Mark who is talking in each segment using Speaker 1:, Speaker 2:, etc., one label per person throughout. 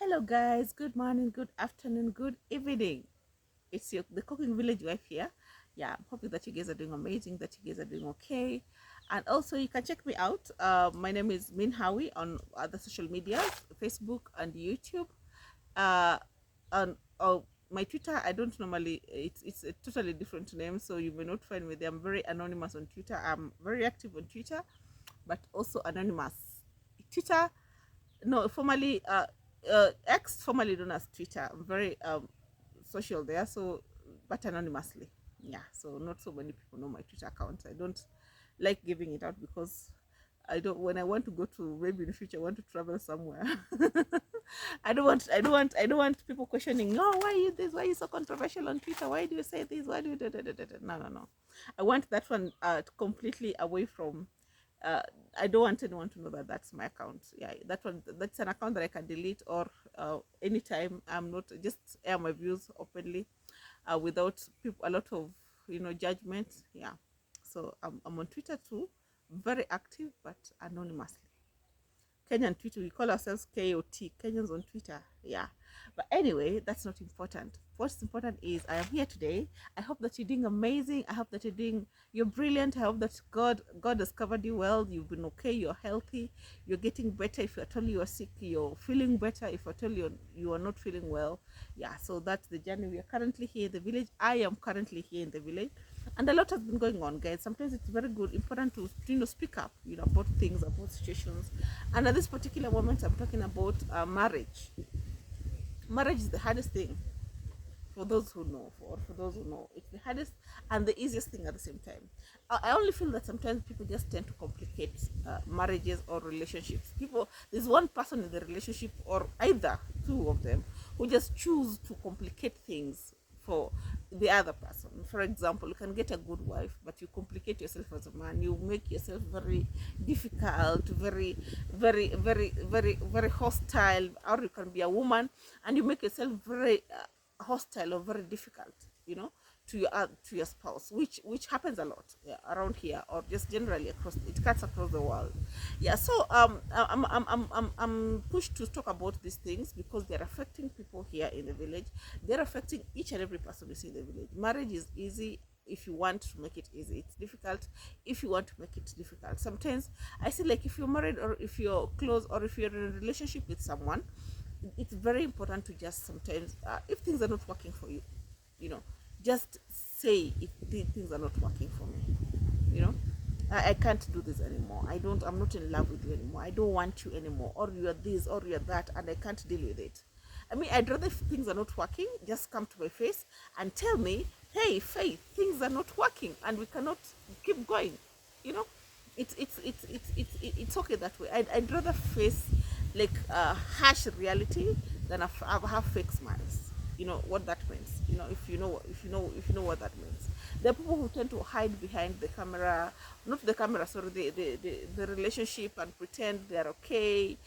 Speaker 1: Hello guys, good morning, good afternoon, good evening. It's the cooking village wife here. Yeah, I'm hoping that you guys are doing amazing, that you guys are doing okay. And also you can check me out. My name is Min Howie on other social media, Facebook and YouTube. Uh on my Twitter, I don't normally, it's a totally different name, so you may not find me there. I'm very anonymous on Twitter. I'm very active on Twitter, but also anonymous. Twitter, no, formerly X, formerly known as Twitter. I'm very social there, so but anonymously. Yeah, so not so many people know my Twitter account. I don't like giving it out because I don't. When I want to go to, maybe in the future I want to travel somewhere. I don't want people questioning. No, why are you this? Why are you so controversial on Twitter? Why do you say this? Why do you da, da, da, da, da? No, no, no. I want that one completely away from. uh, I don't want anyone to know that that's my account. Yeah, that one, that's an account that I can delete or anytime. I'm not just air my views openly, without people a lot of judgment. Yeah, so I'm on Twitter too, very active but anonymously. Kenyan Twitter, we call ourselves KOT, Kenyans on Twitter. Yeah. But anyway, that's not important. What's important is I am here today. I hope that you're doing amazing. I hope that you're brilliant. I hope that God has covered you well. You've been okay, you're healthy, you're getting better. If you're told you are sick, you're feeling better. If you're told you are not feeling well. Yeah, so that's the journey. We are currently here in the village. I am currently here in the village. And a lot has been going on, guys. Sometimes it's very good, important to speak up, about things, about situations. And at this particular moment, I'm talking about marriage. Marriage is the hardest thing for those who know, for those who know. It's the hardest and the easiest thing at the same time. I only feel that sometimes people just tend to complicate marriages or relationships. There's one person in the relationship, or either two of them, who just choose to complicate things for the other person. For example, you can get a good wife, but you complicate yourself as a man. You make yourself very difficult, very hostile. Or you can be a woman and you make yourself very hostile or very difficult, to your spouse, which happens a lot, yeah, around here, or just generally across. It cuts across the world. Yeah, so I'm pushed to talk about these things because they're affecting people here in the village. They're affecting each and every person we see in the village. Marriage is easy if you want to make it easy. It's difficult if you want to make it difficult. Sometimes I say, like, if you're married, or if you're close, or if you're in a relationship with someone, it's very important to just sometimes, if things are not working for you, you know just say, if things are not working for me, you know I can't do this anymore. I'm not in love with you anymore. I don't want you anymore. Or you're this, or you're that, and I can't deal with it. I mean, I'd rather, if things are not working, just come to my face and tell me, hey, Faith, things are not working and we cannot keep going. You know, it's okay that way. I'd rather face, like, harsh reality than have fake smiles. You know what that means. If you know what that means. There are people who tend to hide behind the camera, not the camera, sorry, the relationship, and pretend they're okay,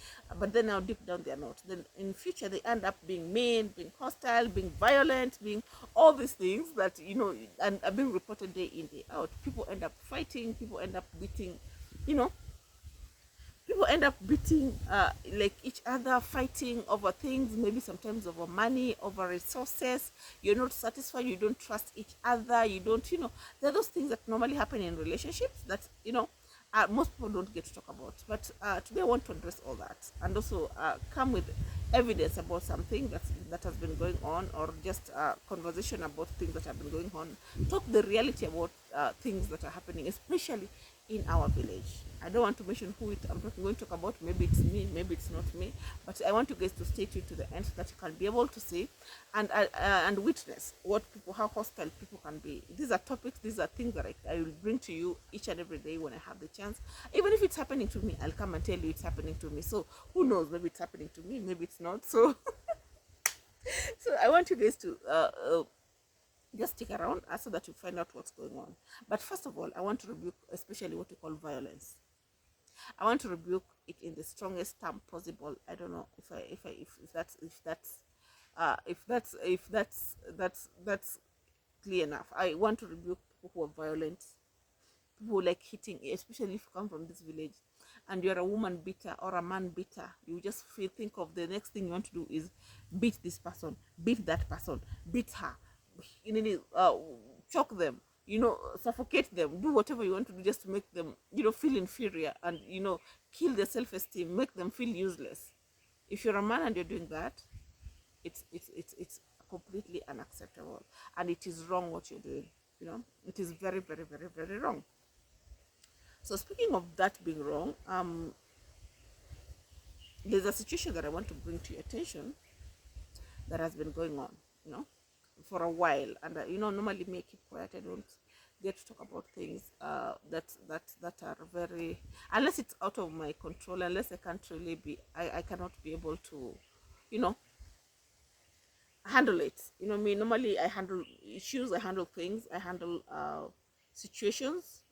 Speaker 1: but then now deep down they're not. Then in future they end up being mean, being hostile, being violent, being all these things that, and are being reported day in, day out. People end up fighting, people end up beating, you know people end up beating, like, each other, fighting over things, maybe sometimes over money, over resources. You're not satisfied, you don't trust each other, you don't, there are those things that normally happen in relationships that, most people don't get to talk about. But today I want to address all that, and also come with evidence about something that has been going on, or just conversation about things that have been going on. Talk the reality about things that are happening, especially in our village. I don't want to mention who going to talk about. Maybe it's me, maybe it's not me, but I want you guys to stay tuned to the end so that you can be able to see and witness how hostile people can be. These are topics, these are things that I will bring to you each and every day when I have the chance. Even if it's happening to me, I'll come and tell you it's happening to me. So who knows? Maybe it's happening to me, maybe it's not. So, so I want you guys to just stick around so that you find out what's going on. But first of all, I want to rebuke, especially what we call violence. I want to rebuke it in the strongest term possible. I don't know if that's clear enough. I want to rebuke people who are violent, people who like hitting, especially if you come from this village. and you're a woman beater or a man beater, you just think of the next thing you want to do is beat this person, beat that person, beat her, you know, choke them, you know, suffocate them, do whatever you want to do just to make them, you know, feel inferior, and, you know, kill their self-esteem, make them feel useless. If you're a man and you're doing that, it's completely unacceptable, and it is wrong what you're doing. You know, it is very, very, very, very wrong. So speaking of that being wrong, there's a situation that I want to bring to your attention that has been going on, you know, for a while. And you know, normally me, I keep quiet. I don't get to talk about things that are very, unless it's out of my control, unless I can't really be, I cannot be able to, you know, handle it. You know, me normally I handle issues, I handle things, I handle situations.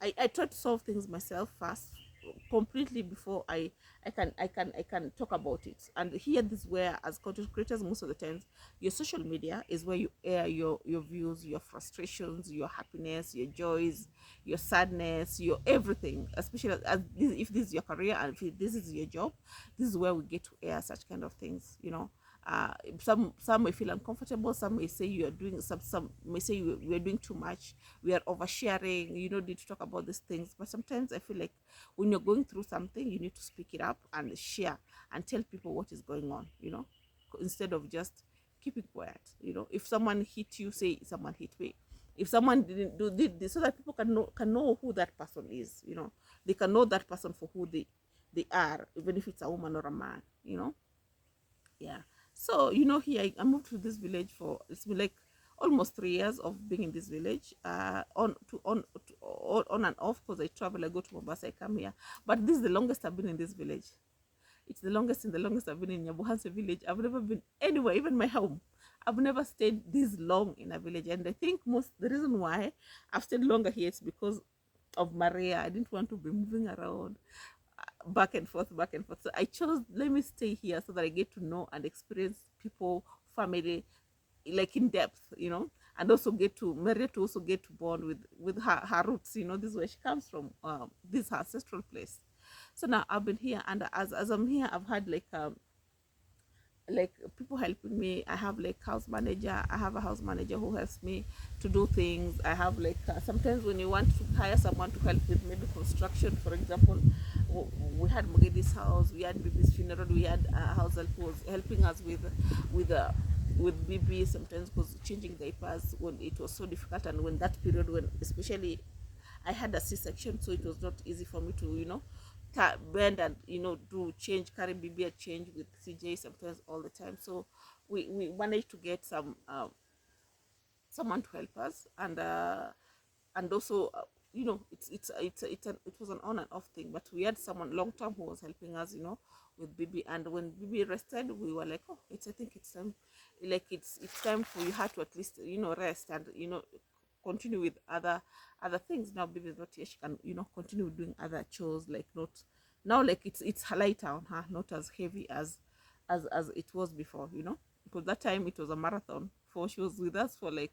Speaker 1: I try to solve things myself first, completely, before I can talk about it. And here, this is where, as content creators, most of the times, your social media is where you air your views, your frustrations, your happiness, your joys, your sadness, your everything. Especially as this, if this is your career and if this is your job, this is where we get to air such kind of things. You know, some may feel uncomfortable, some may say you are doing some may say we are doing too much, we are oversharing, you don't need to talk about these things. But sometimes I feel like when you're going through something, you need to speak it up and share and tell people what is going on, you know, instead of just keeping quiet. You know, if someone hit you, say someone hit me. If someone didn't do did this, so that people can know who that person is, you know, they can know that person for who they are, even if it's a woman or a man, you know. Yeah. So, you know, here I moved to this village for, it's been like almost 3 years of being in this village, on and off, because I travel, I go to Mombasa, I come here. But this is the longest I've been in this village. It's the longest, and the longest I've been in Nyabuhanse village. I've never been anywhere, even my home. I've never stayed this long in a village. And I think most the reason why I've stayed longer here is because of Maria. I didn't want to be moving around back and forth, back and forth. So I chose, let me stay here so that I get to know and experience people, family, like in depth, you know, and also get to Maria to also get to bond with her roots. You know, this is where she comes from. This is her ancestral place. So now I've been here, and as I'm here, I've had like people helping me. I have like house manager. I have a house manager who helps me to do things. I have like sometimes when you want to hire someone to help with maybe construction, for example, we had Mugedi's house, we had Bibi's funeral, we had a house help who was helping us with uh, with Bibi sometimes, because changing diapers when it was so difficult, and when that period, when especially I had a C-section, so it was not easy for me to, you know, bend and, you know, do change, carry Bibi a change with CJ sometimes, all the time. So we managed to get someone to help us, and also, you know, it was an on and off thing, but we had someone long term who was helping us, you know, with Bibi. And when Bibi rested, we were like, oh, I think it's time, like it's time for you had to at least, you know, rest and, you know, continue with other things. Now Bibi is not here, she can, you know, continue doing other chores, like not now, like it's lighter on her, not as heavy as it was before, you know, because that time it was a marathon. For she was with us for like,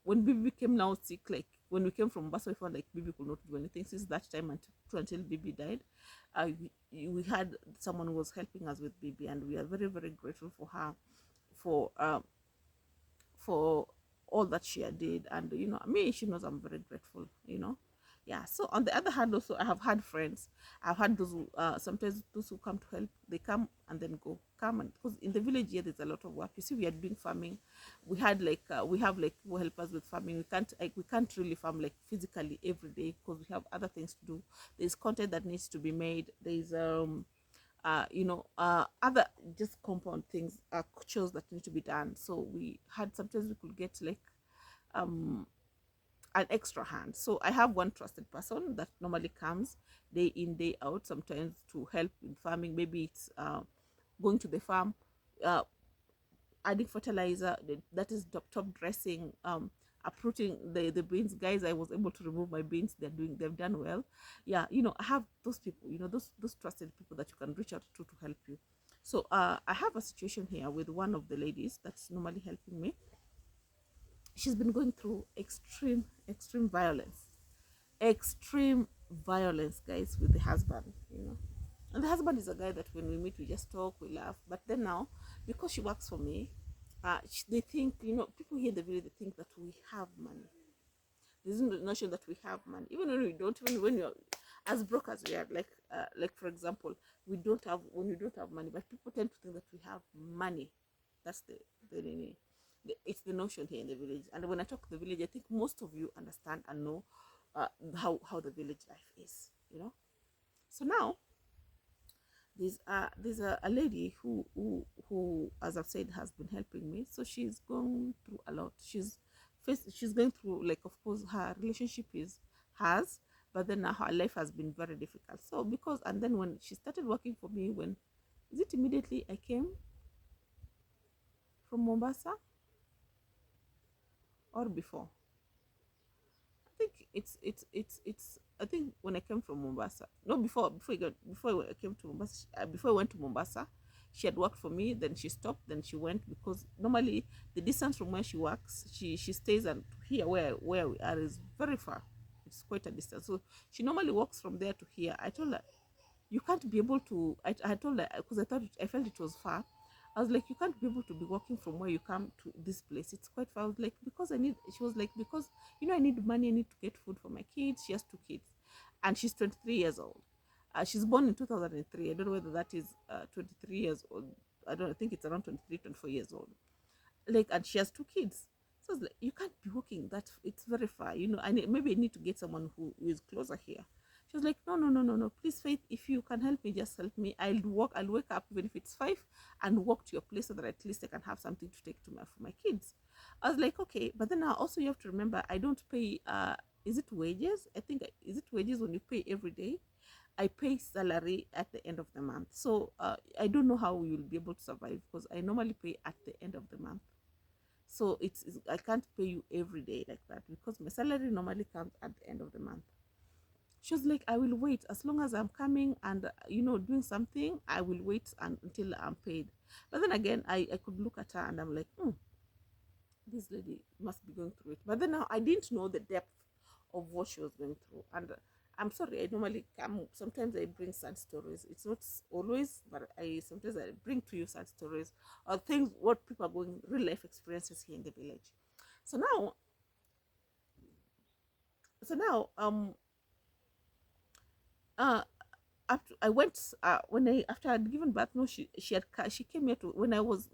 Speaker 1: when Bibi became now sick, like when we came from Mombasa, we found like Bibi could not do anything since that time until Bibi died. We had someone who was helping us with Bibi, and we are very, very grateful for her, for for all that she did. And, you know, me, she knows I'm very grateful, you know. Yeah. So on the other hand, also I have had friends. I've had those who, sometimes those who come to help, they come and then go, come, and because in the village here there's a lot of work. You see, we are doing farming. We had like we have like who help us with farming. We can't really farm like physically every day, because we have other things to do. There's content that needs to be made. There's you know, other just compound things, chores that need to be done. So we had, sometimes we could get like um an extra hand. So I have one trusted person that normally comes day in, day out, sometimes to help in farming. Maybe it's going to the farm, uh, adding fertilizer, that is top dressing, uprooting the beans. Guys, I was able to remove my beans. They've done well. Yeah, you know, I have those people, you know, those trusted people that you can reach out to help you. So I have a situation here with one of the ladies that's normally helping me. She's been going through extreme violence, extreme. violence, guys, with the husband, you know. And the husband is a guy that when we meet, we just talk, we laugh. But then now, because she works for me, they think, you know, people here in the village, they think that we have money. There's no notion that we have money, even when we don't. Even when you're as broke as we are, like for example, we don't have when we don't have money, but people tend to think that we have money. That's it's the notion here in the village. And when I talk the village, I think most of you understand and know how the village life is, you know. So now there's a lady who, as I've said, has been helping me. So she's gone through a lot. She's going through, like, of course her relationship is has, but then now her life has been very difficult. So because, and then when she started working for me, when is it immediately I came from Mombasa or before? I think it's I think when I came from Mombasa. No, before I came to Mombasa, before I went to Mombasa, she had worked for me. Then she stopped. Then she went, because normally the distance from where she works, she stays, and here where we are is very far. It's quite a distance. So she normally walks from there to here. I told her, you can't be able to. I told her, because I felt it was far. I was like, you can't be able to be walking from where you come to this place. It's quite far. I was like, because I need. She was like, because I need money. I need to get food for my kids. She has 2 kids, and she's 23 years old. She's born in 2003. I don't know whether that is 23 years old. I don't know, I think it's around 23, 24 years old. Like, and she has 2 kids. So it's like, you can't be walking that, it's very far, you know. Maybe I need to get someone who is closer here. She was like, no, no, no, no, no, please, Faith, if you can help me, just help me. I'll wake up even if it's 5 and walk to your place, so that at least I can have something to take to for my kids. I was like, okay. But then also you have to remember, I don't pay is it wages? I think, is it wages when you pay every day? I pay salary at the end of the month. So I don't know how we will be able to survive, because I normally pay at the end of the month. So I can't pay you every day like that, because my salary normally comes at the end of the month. She was like, I will wait as long as I'm coming and doing something. I will wait until I'm paid. But then again, I could look at her and I'm like, this lady must be going through it. But then now I didn't know the depth of what she was going through. And I'm sorry, I normally come, sometimes I bring sad stories. It's not always, but sometimes I bring to you sad stories or things, what people are going, real life experiences here in the village. So now, so now, uh, after I went, when I after I'd given birth, no, she came here to, when I was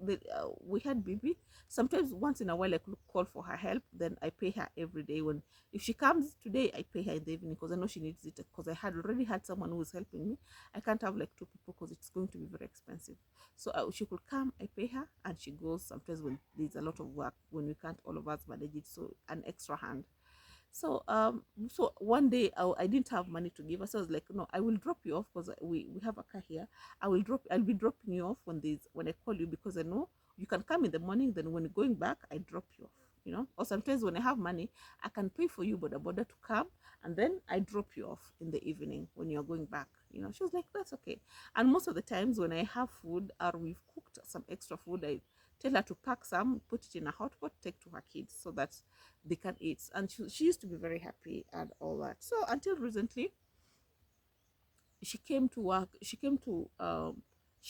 Speaker 1: we had baby. Sometimes once in a while I could call for her help. Then I pay her every day. When if she comes today, I pay her in the evening, because I know she needs it, because I had already had someone who was helping me. I can't have like 2 people, because it's going to be very expensive. So she could come, I pay her, and she goes sometimes when there's a lot of work, when we can't all of us manage it, so an extra hand. So one day I didn't have money to give her. So I was like, no, I will drop you off, because we have a car here. I'll be dropping you off when I call you, because I know you can come in the morning. Then when you're going back, I drop you off. You know, or sometimes when I have money, I can pay for you border to come, and then I drop you off in the evening when you're going back. You know, she was like, that's okay. And most of the times when I have food, or we've cooked some extra food, I tell her to pack some, put it in a hot pot, take to her kids, so that they can eat. And she used to be very happy and all that. So until recently, she came to work. She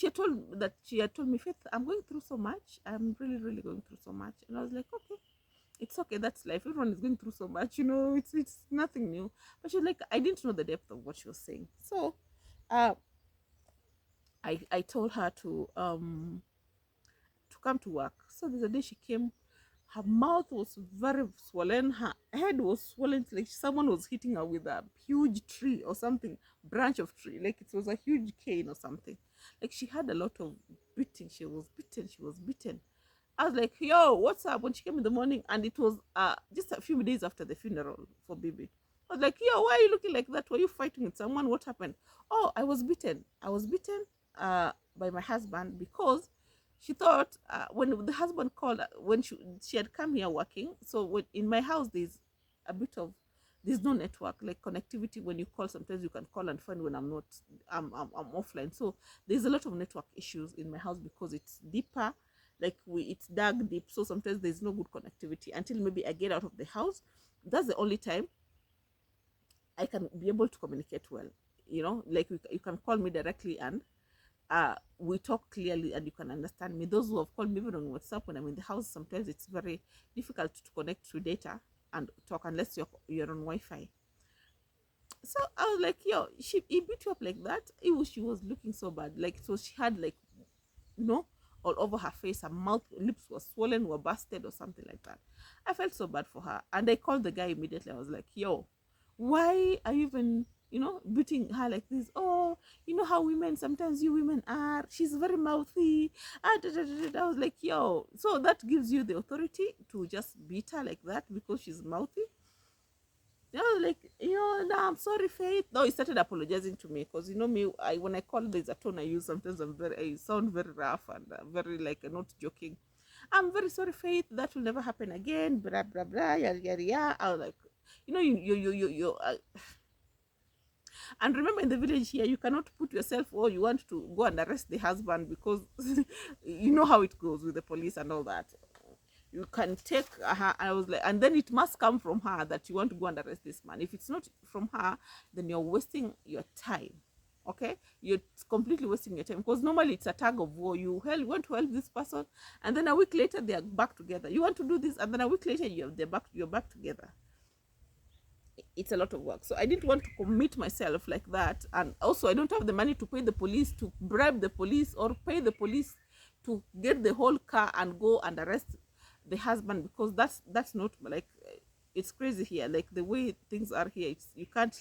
Speaker 1: had told me, Faith, I'm going through so much. I'm really, really going through so much. And I was like, okay, it's okay. That's life. Everyone is going through so much. You know, it's nothing new. But she was like, I didn't know the depth of what she was saying. So, uh, I told her to come to work. So there's a day she came, her mouth was very swollen, her head was swollen, like someone was hitting her with a huge tree or something, branch of tree, like it was a huge cane or something. Like she had a lot of beating. She was beaten. I was like, yo, what's up? When she came in the morning, and it was just a few days after the funeral for baby. I was like, yo, why are you looking like that? Were you fighting with someone? What happened? Oh, I was beaten. I was beaten by my husband, because she thought, when the husband called, when she had come here working. So in my house, a bit of there's no network, like connectivity. When you call, sometimes you can call and find when I'm not, I'm offline. So there's a lot of network issues in my house, because it's deeper, like it's dug deep. So sometimes there's no good connectivity until maybe I get out of the house. That's the only time I can be able to communicate well. You know, like you can call me directly and we talk clearly and you can understand me. Those who have called me even on WhatsApp when I'm in the house, sometimes it's very difficult to connect to data and talk unless you're on Wi-Fi. So I was like, yo, he beat you up like that. She was looking so bad. Like, so she had like, you know, all over her face, her mouth, lips were swollen, were busted or something like that. I felt so bad for her. And I called the guy immediately. I was like, yo, why are you even, beating her like this? Oh, you know how women, sometimes you women are. She's very mouthy. Da, da, da, da. I was like, yo, so that gives you the authority to just beat her like that because she's mouthy? Like, no, I'm sorry, Faith. No, he started apologizing to me because, me, when I call, there's a tone I use. Sometimes I sound very rough and very, like, not joking. I'm very sorry, Faith. That will never happen again. Blah, blah, blah, yada, yada, yada. I was like, and remember in the village here, you cannot put yourself, or you want to go and arrest the husband because you know how it goes with the police and all that. You can take her. I was like, and then it must come from her that you want to go and arrest this man. If it's not from her, then you're wasting your time. Okay, you're completely wasting your time because normally it's a tug of war. You want to help this person, and then a week later they are back together. You want to do this, and then a week later you're back together. It's a lot of work, so I didn't want to commit myself like that. And also I don't have the money to pay the police, to bribe the police, or pay the police to get the whole car and go and arrest the husband, because that's not like, it's crazy here, like the way things are here. You can't,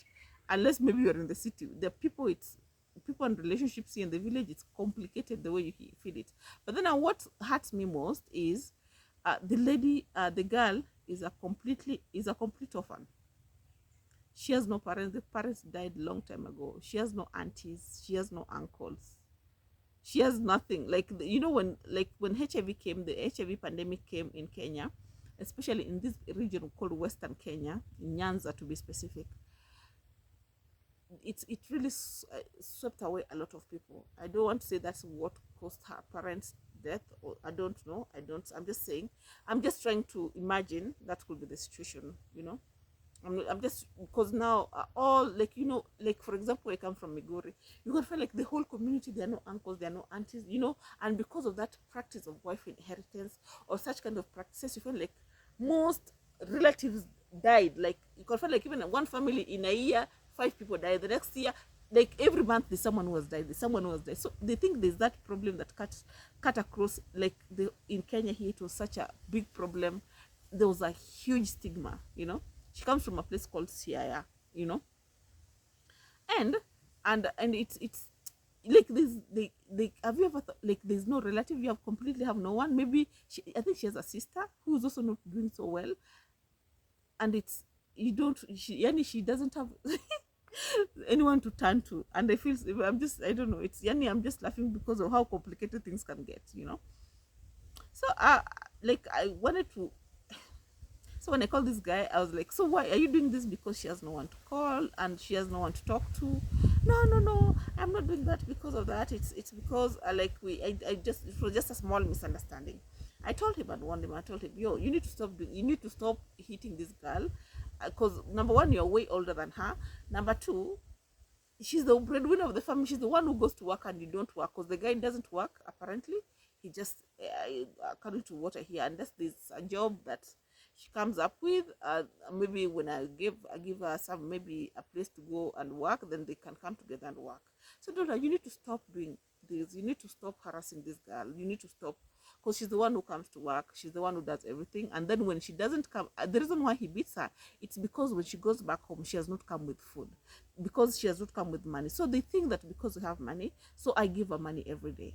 Speaker 1: unless maybe you're in the city. The people, it's people and relationships here in the village, it's complicated the way you feel it. But then what hurts me most is the lady, the girl is a complete orphan. She has no parents. The parents died long time ago. She has no aunties. She has no uncles. She has nothing. Like, when HIV came, the HIV pandemic came in Kenya, especially in this region called Western Kenya, in Nyanza to be specific. It really swept away a lot of people. I don't want to say that's what caused her parents' death, or I don't know. I'm just saying. I'm just trying to imagine that could be the situation. I'm just, because now all, like, like, for example, I come from Migori. You can feel like the whole community, there are no uncles, there are no aunties, and because of that practice of wife inheritance or such kind of practices, you feel like most relatives died. Like, you can feel like even one family in a year, 5 people died. The next year, like every month, there's someone who has died. So they think there's that problem that cut across, like, in Kenya here, it was such a big problem. There was a huge stigma. She comes from a place called Siaya, and it's like, they have you ever like, there's no relative, you completely have no one. Maybe I think she has a sister who's also not doing so well, and she doesn't have anyone to turn to. And I don't know, I'm just laughing because of how complicated things can get. So like, I wanted to. So when I called this guy, I was like, so why are you doing this? Because she has no one to call and she has no one to talk to. No, I'm not doing that because of that. It's because it was just a small misunderstanding. I told him, and warned him. I told him, yo, you need to stop hitting this girl, because number one, you're way older than her. Number two, she's the breadwinner of the family. She's the one who goes to work and you don't work, because the guy doesn't work apparently. He just, according to what I hear, unless there's a job that she comes up with, maybe when I give her some, maybe a place to go and work, then they can come together and work. So Donna, you need to stop doing this. You need to stop harassing this girl. You need to stop, because she's the one who comes to work. She's the one who does everything. And then when she doesn't come, the reason why he beats her, it's because when she goes back home, she has not come with food, because she has not come with money. So they think that because we have money, so I give her money every day.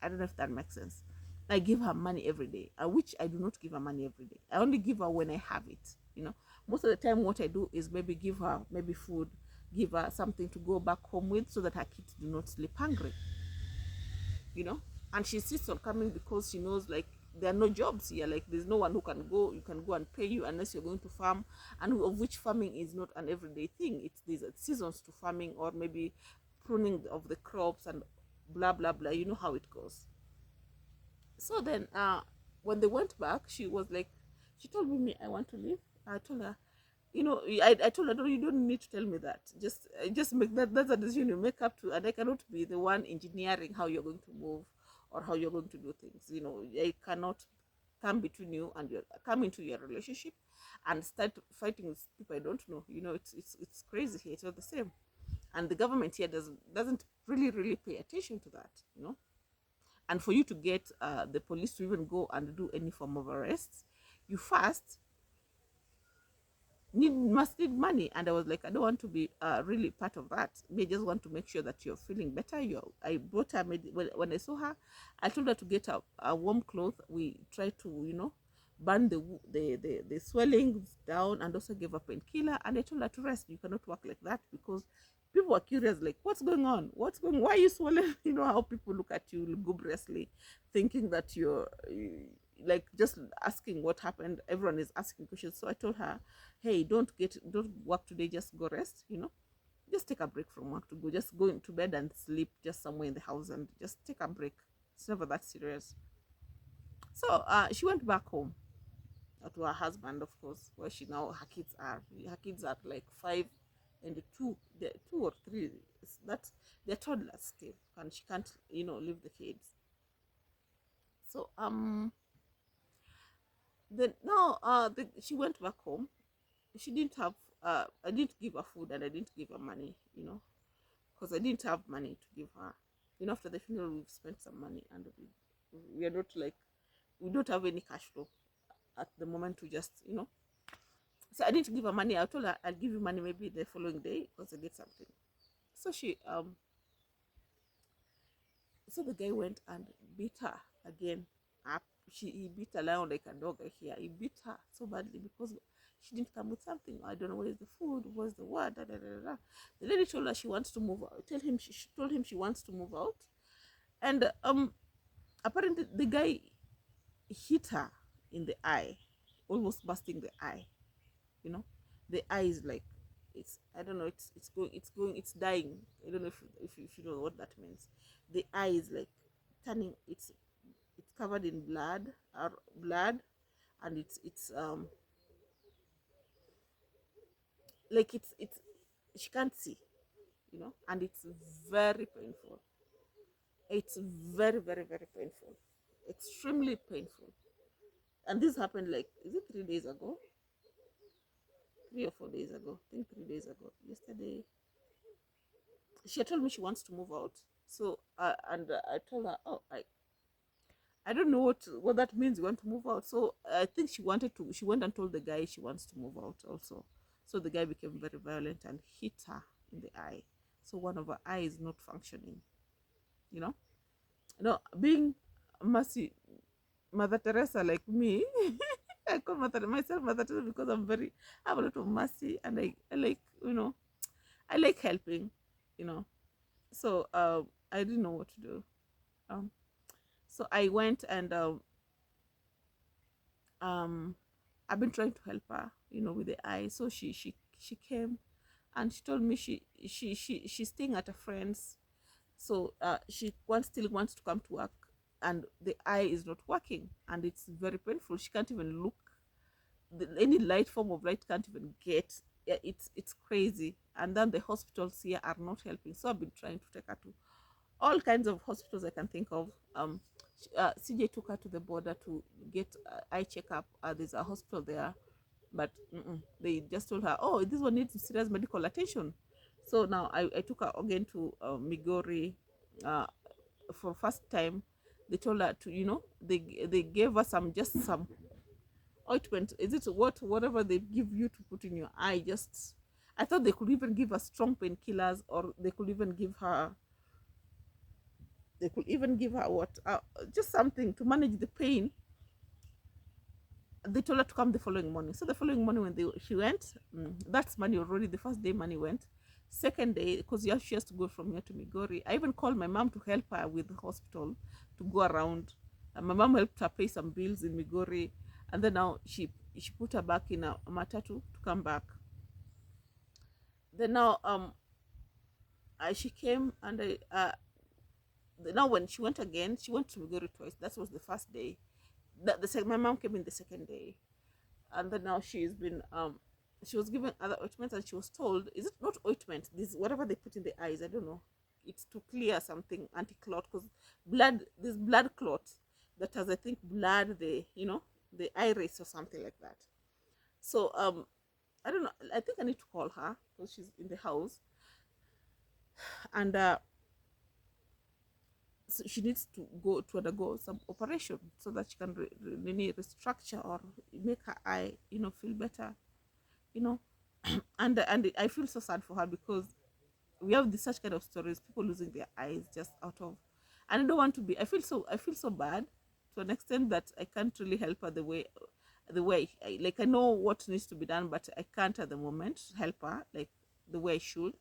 Speaker 1: I don't know if that makes sense. I give her money every day, which I do not give her money every day. I only give her when I have it. Most of the time, what I do is maybe give her maybe food, give her something to go back home with, so that her kids do not sleep hungry. And she insists on coming because she knows, like, there are no jobs here. Like, there's no one who can go. You can go and pay you unless you're going to farm, and of which farming is not an everyday thing. There's seasons to farming, or maybe pruning of the crops and blah blah blah. You know how it goes. So then, when they went back, she was like, she told me, I want to leave. I told her, I told her, no, you don't need to tell me that. Just make that's a decision you make up to, and I cannot be the one engineering how you're going to move or how you're going to do things. I cannot come between you and come into your relationship and start fighting with people I don't know. It's crazy here. It's not the same, and the government here doesn't really pay attention to that. And for you to get the police to even go and do any form of arrest, you first must need money. And I was like, I don't want to be really part of that. I just want to make sure that you're feeling better. I brought her when I saw her, I told her to get a warm cloth. We tried to burn the swellings down, and also give a painkiller. And I told her to rest. You cannot work like that, because people are curious, like, what's going on, why are you swollen? How people look at you lugubriously, thinking that you're like just asking what happened. Everyone is asking questions. So I told her, hey, don't work today, just go rest. Just take a break from work, to go just go into bed and sleep just somewhere in the house, and just take a break. It's never that serious. So she went back home to her husband, of course, where her kids are like 5 and 2, they're 2 or 3. That's they're toddlers still, and she can't leave the kids. So then now she went back home. She didn't have I didn't give her food, and I didn't give her money, because I didn't have money to give her. After the funeral, we've spent some money, and we are not like, we don't have any cash flow at the moment to just so I didn't give her money. I told her I'll give you money maybe the following day because I get something. So so the guy went and beat her again up. He beat her down like a dog. Here he beat her so badly because she didn't come with something. I don't know what is the food, what's the word. The lady told her she wants to move out. She told him she wants to move out, and apparently the guy hit her in the eye, almost busting the eye. The eye is like, it's, I don't know, it's dying. I don't know if you know what that means. The eye is like turning, it's covered in blood, and it's like it's she can't see, and it's very painful. It's very painful, extremely painful. And this happened, like, is it 3 days ago, 3 or 4 days ago? I think 3 days ago. Yesterday, she had told me she wants to move out. So and I told her, oh, I don't know what that means. You want to move out? So I think she wanted to. She went and told the guy she wants to move out also. So the guy became very violent and hit her in the eye. So one of her eyes is not functioning. You know, being Mercy, Mother Teresa like me. I call myself Mother Teresa because I have a lot of mercy, and I like I like helping. You know, so I didn't know what to do. Um, so I went and um I've been trying to help her, with the eye. So she came, and she told me she's staying at a friend's. So still wants to come to work, and the eye is not working, and it's very painful. She can't even look. Any light form of light can't even get. Yeah, it's crazy. And then the hospitals here are not helping. So I've been trying to take her to all kinds of hospitals I can think of. CJ took her to the border to get eye checkup. There's a hospital there, but they just told her, oh, this one needs serious medical attention. So now I took her again to Migori. For first time, they told her to, they gave her some ointment. Is it whatever they give you to put in your eye? Just, I thought they could even give her strong painkillers, or they could even give her what, just something to manage the pain. They told her to come the following morning. So the following morning when she went, that's money already. The first day money went. Second day, because she has to go from here to Migori, I even called my mom to help her with the hospital to go around. And my mom helped her pay some bills in Migori, and then now she put her back in a matatu to come back. Then now she came, and now when she went again, she went to Migori twice. That was the first day. My mom came in the second day, and then now she's been she was given other ointments, and she was told, is it not ointment, this whatever they put in the eyes, I don't know, it's to clear something, anti-clot, because blood, this blood clot that has, I think, blood the, you know, the iris or something like that. So I don't know, I think I need to call her because she's in the house. And so she needs to go to undergo some operation so that she can really restructure or make her eye, you know, feel better, you know. And I feel so sad for her because we have this such kind of stories, people losing their eyes just out of, and I don't want to be, I feel so bad to an extent that I can't really help her the way like I know what needs to be done, but I can't at the moment help her like the way I should.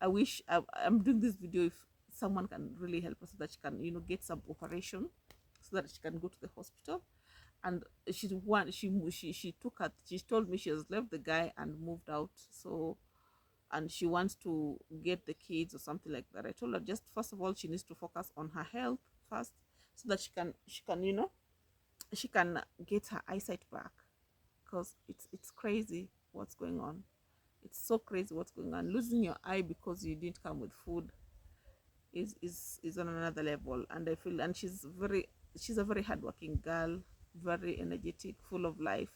Speaker 1: I wish I'm doing this video if someone can really help us so that she can, you know, get some operation so that she can go to the hospital. And she took her, she told me she has left the guy and moved out. So, and she wants to get the kids or something like that. I told her, just first of all, she needs to focus on her health first so that she can, you know, she can get her eyesight back, because it's crazy what's going on. It's so crazy what's going on. Losing your eye because you didn't come with food is on another level. And I feel, and she's a very hardworking girl, very energetic, full of life,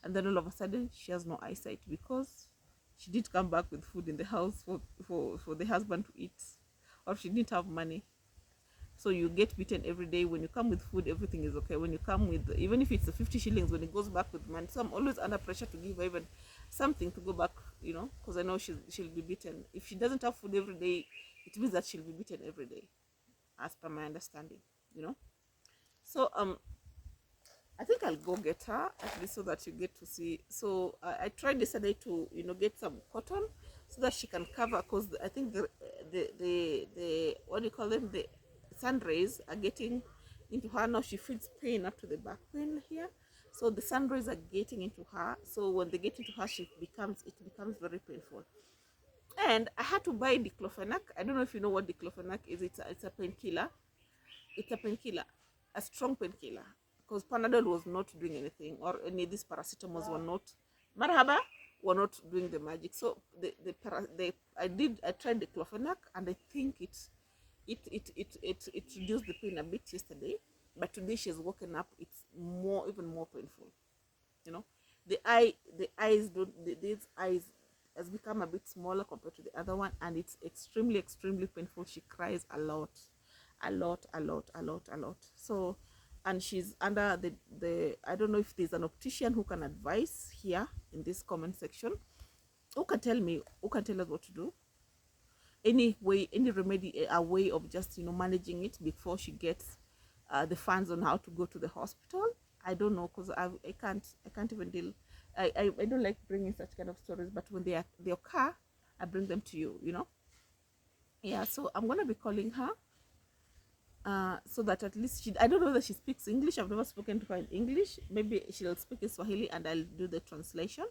Speaker 1: and then all of a sudden she has no eyesight because she did come back with food in the house for the husband to eat, or she didn't have money. So you get beaten every day. When you come with food, everything is okay. When you come with, even if it's a 50 shillings, when it goes back with money, so I'm always under pressure to give her even something to go back, you know, because I know she'll be beaten. If she doesn't have food every day, it means that she'll be beaten every day, as per my understanding, you know. So I think I'll go get her at least so that you get to see. So I tried yesterday to, you know, get some cotton so that she can cover, because I think the what do you call them, the sun rays are getting into her now. She feels pain up to the back pain here, so the sun rays are getting into her. So when they get into her, it becomes very painful. And I had to buy diclofenac. I don't know if you know what diclofenac is. It's a painkiller. It's a painkiller, a strong painkiller, because Panadol was not doing anything, or any of these paracetamols were not, marhaba, were not doing the magic. So I tried the clofenac, and I think it reduced the pain a bit yesterday, but today she's woken up, it's even more painful, you know. The eyes don't, these eyes has become a bit smaller compared to the other one, and it's extremely painful. She cries a lot, a lot. So, and she's under the I don't know if there's an optician who can advise here in this comment section, who can tell me, who can tell us what to do, any way, any remedy, a way of just, you know, managing it before she gets the funds on how to go to the hospital. I don't know, because I can't even deal. I don't like bringing such kind of stories, but when they occur, I bring them to you, you know. Yeah, so I'm gonna be calling her so that at least I don't know whether she speaks English. I've never spoken to her in English. Maybe she'll speak in Swahili and I'll do the translation.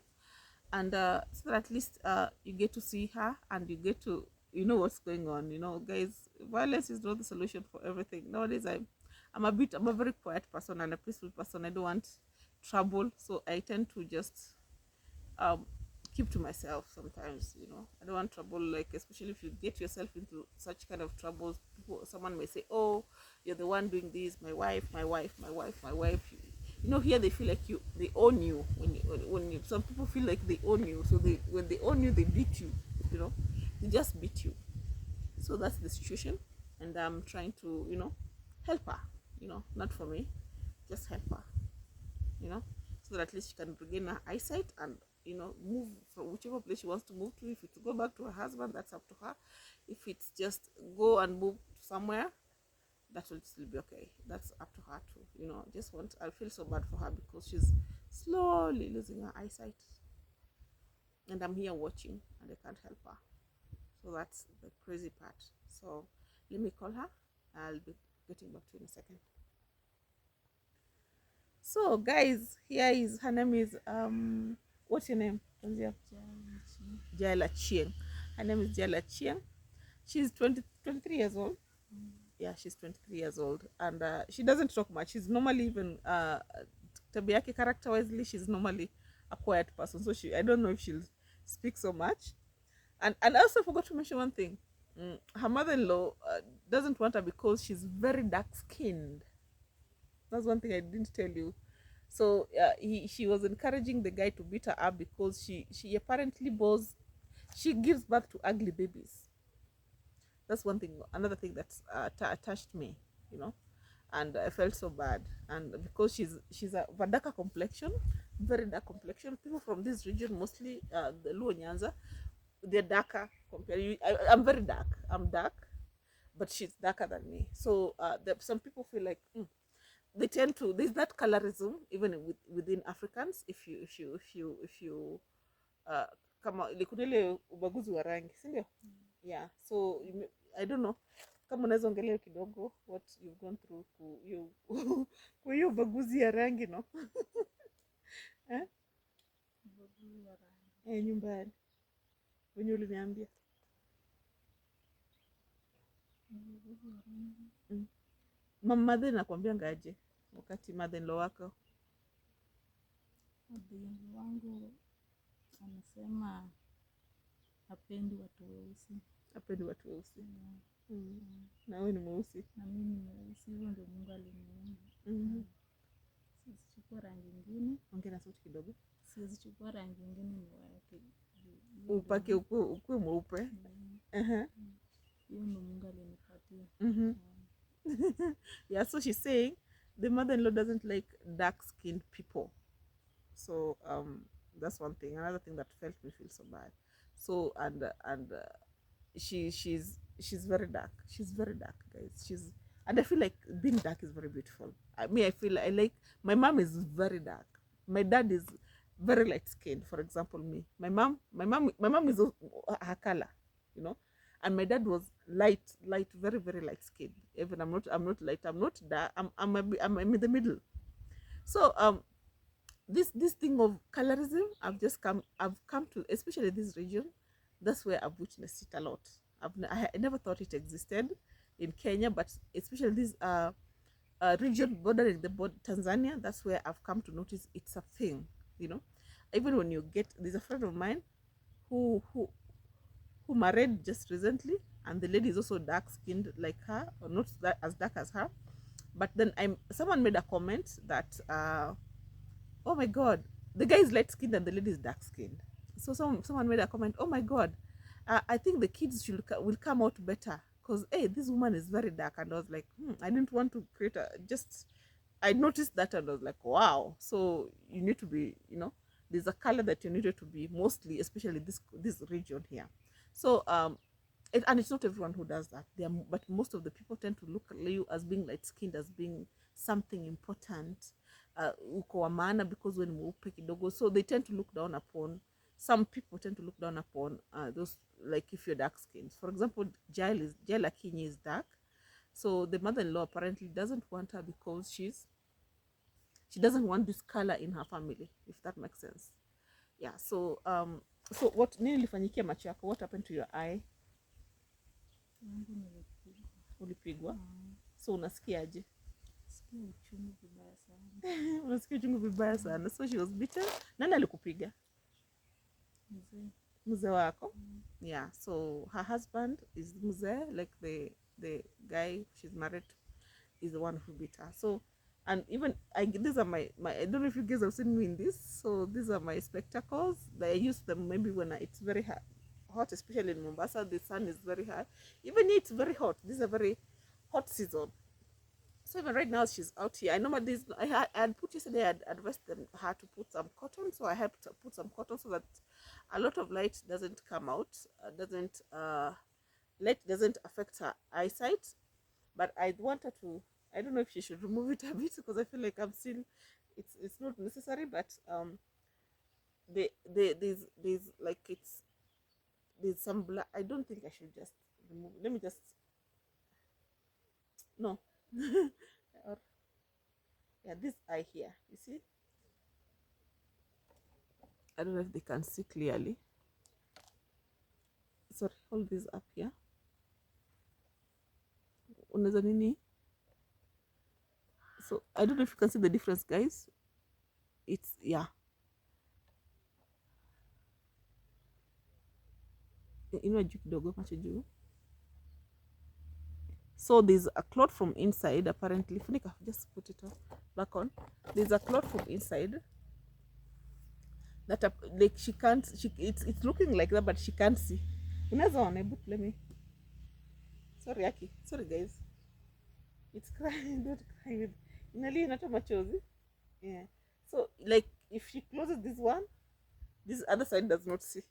Speaker 1: And so that at least you get to see her and you get to, you know, what's going on. You know, guys, violence is not the solution for everything. Nowadays, I'm a very quiet person and a peaceful person. I don't want trouble, so I tend to just um, keep to myself sometimes. You know, I don't want trouble, like especially if you get yourself into such kind of troubles. Someone may say, oh, you're the one doing this, my wife. You know, here they feel like they own you. When you, some people feel like they own you, so when they own you, they beat you, you know, they just beat you. So that's the situation, and I'm trying to, you know, help her, you know, not for me, just help her, you know, so that at least she can regain her eyesight and, you know, move from whichever place she wants to move to. If it's to go back to her husband, that's up to her. If it's just go and move somewhere, that will still be okay. That's up to her too, you know. I feel so bad for her because she's slowly losing her eyesight, and I'm here watching and I can't help her. So that's the crazy part. So let me call her. I'll be getting back to you in a second. So guys, here is her name is what's your name? Jaila Chieng. Her name is Jaila Chieng. She's 23 years old. Yeah, she's 23 years old, and she doesn't talk much. She's normally even tabia yake, character wisely, she's normally a quiet person, so I don't know if she'll speak so much. And I also forgot to mention one thing. Her mother-in-law doesn't want her because she's very dark-skinned. That's one thing I didn't tell you. So she was encouraging the guy to beat her up because she apparently bores. She gives birth to ugly babies. That's one thing. Another thing that touched me, you know, and I felt so bad. And because she's of a darker complexion, very dark complexion. People from this region, mostly the Luo Nyanza, they're darker compared. I'm very dark. I'm dark, but she's darker than me. So some people feel like they tend to. There's that colorism even within Africans. If you uh, kama kuna ile ubaguzi wa rangi, si ndio? Yeah, so I don't know kama unaweza ongelea kidogo what you've gone through kwa hiyo ubaguzi ya rangi, no? eh? Nyumbani wenye uliniambia mama nakwambia ngaje wakati mother-in-law wako
Speaker 2: wangu anasema hapendi watu weusi.
Speaker 1: Hapendi watu weusi. Na wewe ni mweusi.
Speaker 2: Na mimi ni mweusi, hivyo ndio Mungu aliniumba. Siwezi chukua rangi nyingine.
Speaker 1: Ongea na sauti kidogo.
Speaker 2: Siwezi chukua rangi nyingine niweke.
Speaker 1: Upake ukue mweupe.
Speaker 2: Hiyo ndio Mungu alinipatia.
Speaker 1: Yeah, so she's saying the mother-in-law doesn't like dark-skinned people. So that's one thing. Another thing that felt me feel so bad. So and she's very dark. She's very dark, guys. And I feel like being dark is very beautiful. I feel I like my mom is very dark. My dad is very light skinned. For example, me, my mom is her color, you know, and my dad was light, very very light skinned. Even I'm not light. I'm not dark. I'm in the middle. So this thing of colorism, I've come to, especially this region. That's where I've witnessed it a lot. I never thought it existed in Kenya, but especially this region bordering Tanzania, that's where I've come to notice it's a thing, you know. Even when you get, there's a friend of mine who married just recently, and the lady is also dark skinned like her, or not as dark as her. But then someone made a comment that oh my god, the guy is light skinned and the lady is dark skinned. So someone made a comment, oh my god, I think the kids will come out better because hey, this woman is very dark. And I was like, I didn't want to create I noticed that and I was like, wow. So you need to be, you know, there's a color that you needed to be, mostly, especially this region here. So and it's not everyone who does that. But most of the people tend to look at you as being light skinned, as being something important, uko wa maana because when mweupe kidogo. So they tend to look down upon. Some people tend to look down upon those, like if you're dark skinned. For example, Jail Akinyi is dark. So the mother-in-law apparently doesn't want her because she doesn't want this color in her family, if that makes sense. Yeah, so so what nini lifanyikia macho yako? What happened to your eye? Ulipigwa? So unasikiaje?
Speaker 2: Sikia uchungu vibaya sana.
Speaker 1: Unasikia uchungu vibaya sana. So she was beaten. Nani alikupiga? Mzee wako? Yeah, so her husband is mzee, like the guy she's married to is the one who beat her. So, and even these are my I don't know if you guys have seen me in this. So these are my spectacles. I use them maybe when it's very hot, especially in Mombasa. The sun is very hot. Even it's very hot. This is a very hot season. So even right now she's out here. I know this. I had put yesterday. I had advised her to put some cotton, so I helped to put some cotton so that a lot of light doesn't come out, light doesn't affect her eyesight. But I want her to. I don't know if she should remove it a bit because I feel like I'm still. It's not necessary, but there's like there's some black. I don't think I should just remove. Let me just. No. Or, yeah, this eye here, you see, I don't know if they can see clearly. Sorry, hold this up here. Unaweza nini? So I don't know if you can see the difference, guys. It's, yeah, inua juu kidogo, macho juu. So there's a cloth from inside apparently. Funika, just put it back on. There's a cloth from inside that like she can't, it's looking like that but she can't see. Unaweza ona, hebu let me. Sorry Aki, sorry guys. It's crying, don't cry with. Inalia inatoa machozi. Yeah. So like if she closes this one, this other side does not see.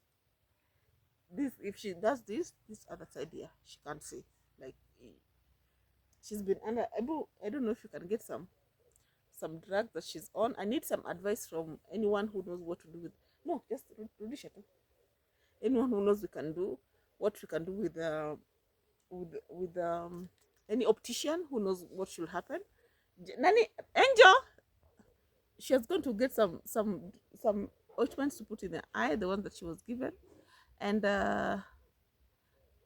Speaker 1: This, if she does this other side here, she can't see. Like she's been under. I don't know if you can get some drug that she's on. I need some advice from anyone who knows what to do with. No, just rudisha tu. Anyone who knows what we can do with any optician who knows what should happen. Nani Angel, she has gone to get some ointments to put in the eye, the one that she was given, and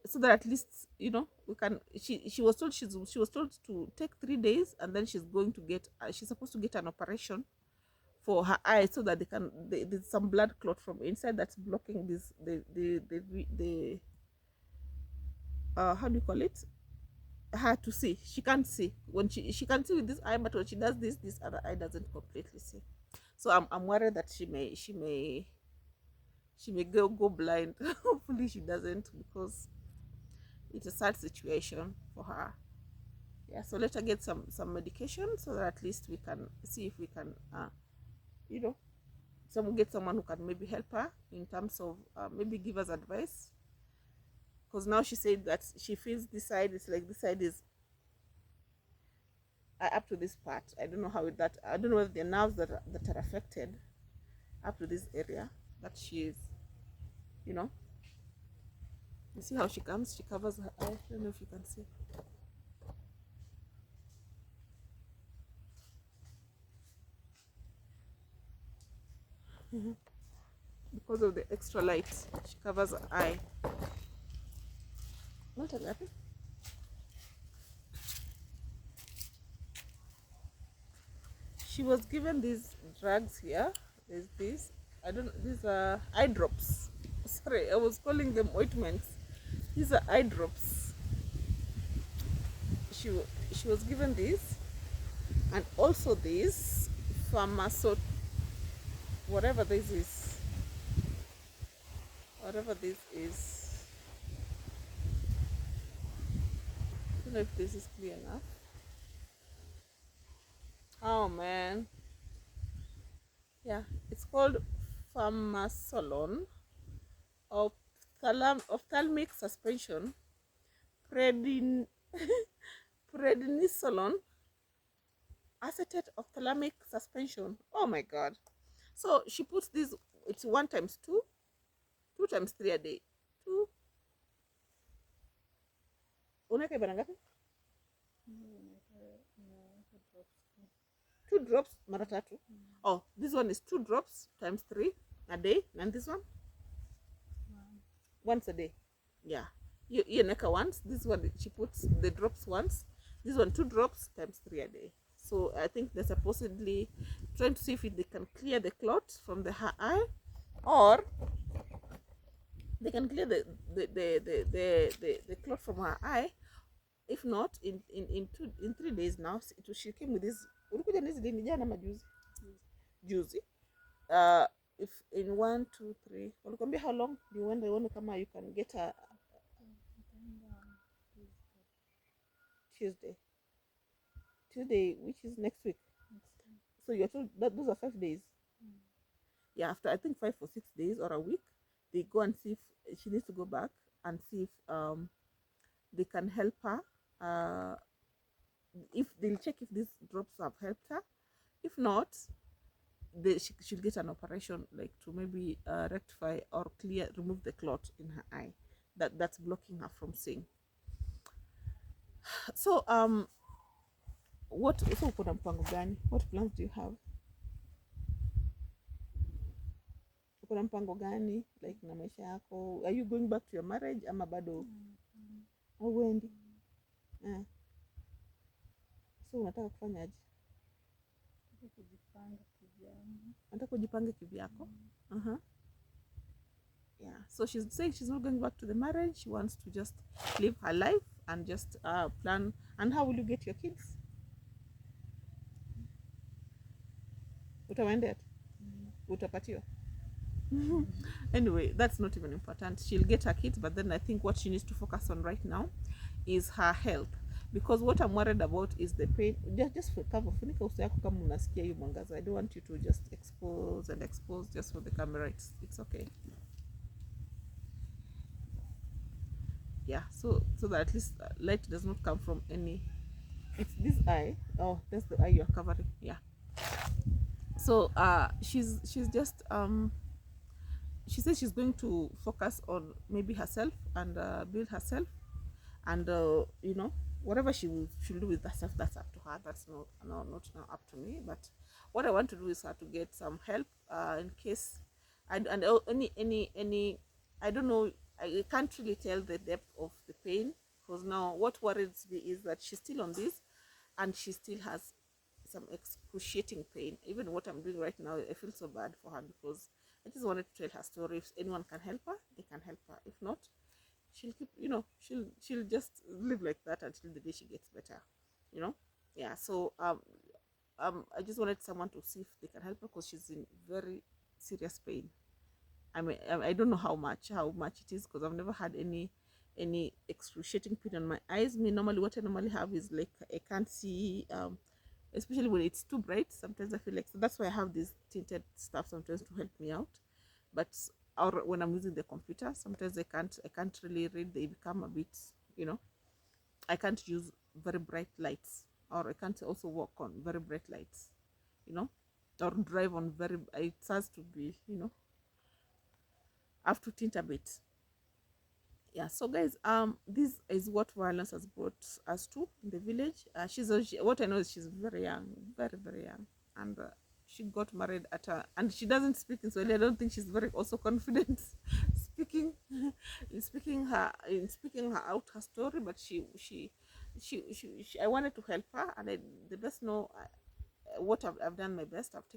Speaker 1: so that at least we can. She was told she was told to take 3 days, and then she's going to get she's supposed to get an operation for her eye so that there's some blood clot from inside that's blocking this the how do you call it, her to see. She can't see when she can see with this eye, but when she does this other eye doesn't completely see. So I'm worried that she may go blind. Hopefully she doesn't, because it's a sad situation for her. Yeah, so let her get some medication so that at least we can see if we can get someone who can maybe help her in terms of maybe give us advice, because now she said that she feels this side, it's like this side is up to this part. I don't know I don't know if the nerves that are affected up to this area that she is, you see how she comes, she covers her eye. I don't know if you can see. Because of the extra light, she covers her eye. Not a happy. She was given these drugs here. There's this. I don't. These are eye drops. Sorry, I was calling them ointments. These are eye drops. She was given this, and also this pharmaceutical, whatever this is. Whatever this is. I don't know if this is clear enough. Oh man. Yeah, it's called Pharmasolon ophthalmic suspension, prednisolone acetate ophthalmic suspension. Oh my god. So she puts this, it's 1 times 2, 2 times 3 a day. 2 unaweka ibara ngapi? 2 drops mara tatu. Oh, this one is 2 drops times 3 a day, and this one once a day. Yeah, you neka once. This one she puts the drops once. This one 2 drops times 3 a day. So I think they're supposedly trying to see if they can clear the clot from her eye, or they can clear the clot from her eye. If not, in 3 days now, she came with this. Ulikuja nizi lini, jana majuzi? Juzi. If in 1 2 3, walikwambia how long do you want kama you can get a Tuesday, which is next week. So you're told that those are 5 days. Yeah, after I think 5 or 6 days or a week, they go and see if she needs to go back and see if they can help her. If they'll check if these drops have helped her. If not, she should get an operation, like to maybe rectify or remove the clot in her eye that's blocking her from seeing. So uko na mpango gani? What plans do you have? Uko na mpango gani like na maisha yako? Are you going back to your marriage ama bado auendi? So unataka kufanya aje? Nataka kujipange kivyako. Yeah, so she's saying she's not going back to the marriage. She wants to just live her life and just plan. And how will you get your kids? Utawaendea tu? Utapatiwa? Anyway, that's not even important. She'll get her kids, but then I think what she needs to focus on right now is her health, because what I'm worried about is the pain. Just for cover, funika uso yako kama unasikia hiyo mwangaza. I don't want you to just expose and expose just for the camera. It's okay. Yeah, so that at least light does not come from any. It's this eye. Oh, that's the eye you're covering. Yeah. So she's just she says she's going to focus on maybe herself and build herself, and whatever she'll do with herself, that's up to her. That's not now up to me. But what I want to do is her to get some help in case and any I don't know. I can't really tell the depth of the pain, because now what worries me is that she's still on this and she still has some excruciating pain. Even what I'm doing right now, I feel so bad for her, because I just wanted to tell her story. If anyone can help her, they can help her. If not, she'll keep, she'll just live like that until the day she gets better, you know. Yeah. So I just wanted someone to see if they can help her, because she's in very serious pain. I mean, I don't know how much it is, because I've never had any excruciating pain on my eyes. Me normally, what I normally have is like I can't see, especially when it's too bright. Sometimes I feel like, so that's why I have this tinted stuff sometimes to help me out. But or when I'm using the computer, sometimes I can't really read. They become a bit, you know. I can't use very bright lights, or I can't also walk on very bright lights, you know, or drive on very. It has to be, I have to tint a bit. Yeah, so guys, this is what violence has brought us to in the village. What I know is she's very young, very very young, and she got married at a, and she doesn't speak in Swahili. I don't think she's very also confident speaking in speaking her out her story. But I wanted to help her, and the best know what I've done my best. I've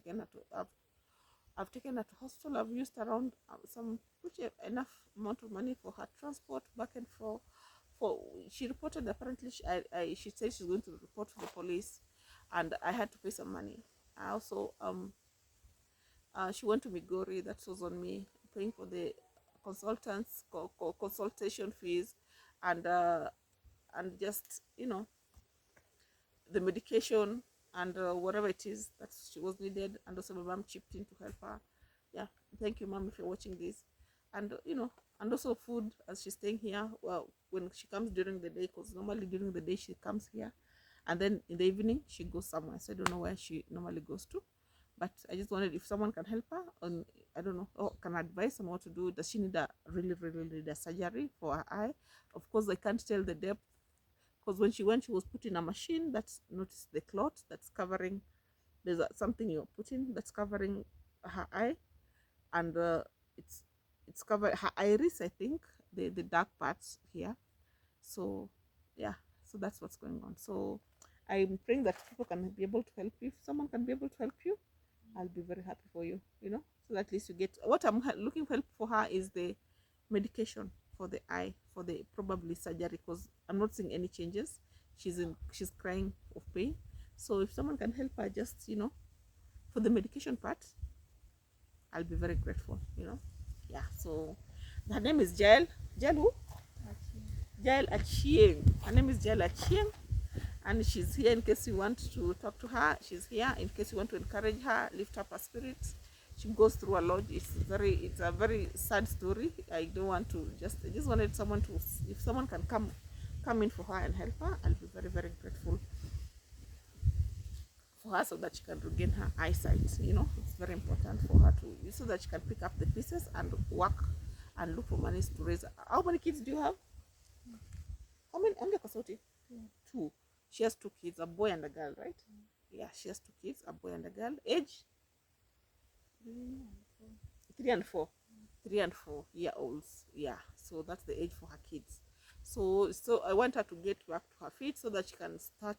Speaker 1: taken her to hospital. I've used around some pretty enough amount of money for her transport back and forth. For she reported, apparently she said she's going to report to the police, and I had to pay some money. I also she went to Migori. That was on me, paying for the consultation fees, and just the medication and whatever it is that she was needed. And also my mom chipped in to help her. Yeah, thank you, mom, if you're watching this. And and also food, as she's staying here. Well, when she comes during the day, because normally during the day she comes here, and then in the evening she goes somewhere. So I don't know where she normally goes to. But I just wanted, if someone can help her on, I don't know, or can advise on what to do. Does she need a really need a surgery for her eye? Of course, I can't tell the depth, because when she went, she was put in a machine that's noticed the clot that's covering. There's something you're putting that's covering her eye, and it's it's covered her iris, I think, the dark parts here. So yeah, so that's what's going on. So I'm praying that people can be able to help you. If someone can be able to help you, I'll be very happy for you, so at least you get what I'm looking for her is the medication for the eye, for the probably surgery, because I'm not seeing any changes. She's crying of pain. So if someone can help her, just for the medication part, I'll be very grateful. Yeah, so her name is Jael who? Jael Achieng. Her name is Jael Achieng, and she's here in case you want to talk to her. She's here in case you want to encourage her, lift up her spirits. She goes through a lot. It's a very sad story. I don't want to I just wanted someone to, if someone can come in for her and help her, I'll be very very grateful for her, so that she can regain her eyesight. It's very important for her to, so that she can pick up the pieces and work and look for money to raise. How many kids do you have? How many? Two. She has two kids, a boy and a girl, right? Yeah, she has two kids, a boy and a girl. Age? 3 and 4. 3 and 4 year olds. Yeah, so that's the age for her kids. So I want her to get back to her feet, so that she can start,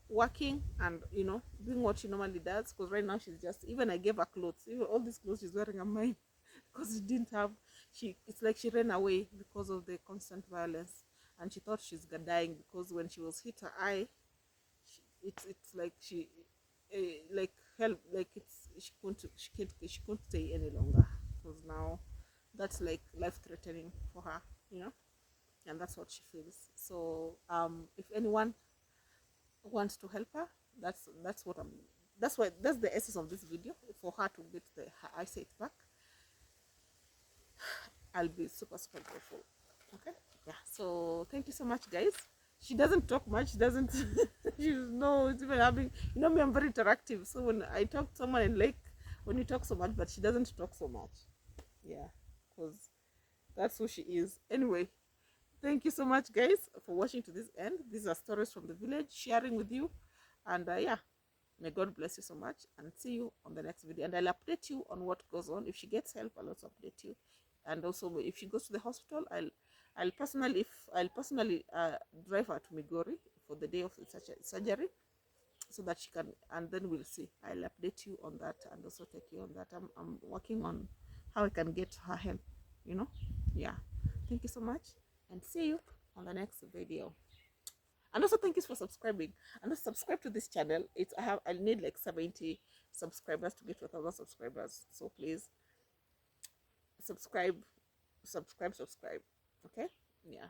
Speaker 1: working and doing what she normally does. Because right now she's just, even I gave her clothes, even all these clothes she's wearing are mine, because she didn't have. it's like she ran away because of the constant violence, and she thought she's dying because when she was hit her eye, it's like like help, like it's she couldn't stay any longer, because now that's like life threatening for her, you know, and that's what she feels. So if anyone wants to help her, that's what I'm that's why that's the essence of this video, for her to get her eyesight back. I'll be super super grateful. Okay, yeah, so thank you so much, guys. She doesn't talk much, she doesn't she's no, it's even having, you know me, I'm very interactive, so when I talk to someone and like when you talk so much, but she doesn't talk so much, yeah, because that's who she is. Anyway, thank you so much, guys, for watching to this end. These are stories from the village, sharing with you, and yeah, may God bless you so much, and see you on the next video. And I'll update you on what goes on. If she gets help, I'll also update you. And also, if she goes to the hospital, I'll personally drive her to Migori for the day of the surgery, so that she can, and then we'll see. I'll update you on that and also take you on that. I'm working on how I can get her help, you know. Yeah. Thank you so much, and see you on the next video. And also thank you for subscribing, and also subscribe to this channel. I need like 70 subscribers to get to 1,000 subscribers, so please subscribe, subscribe. Okay, yeah.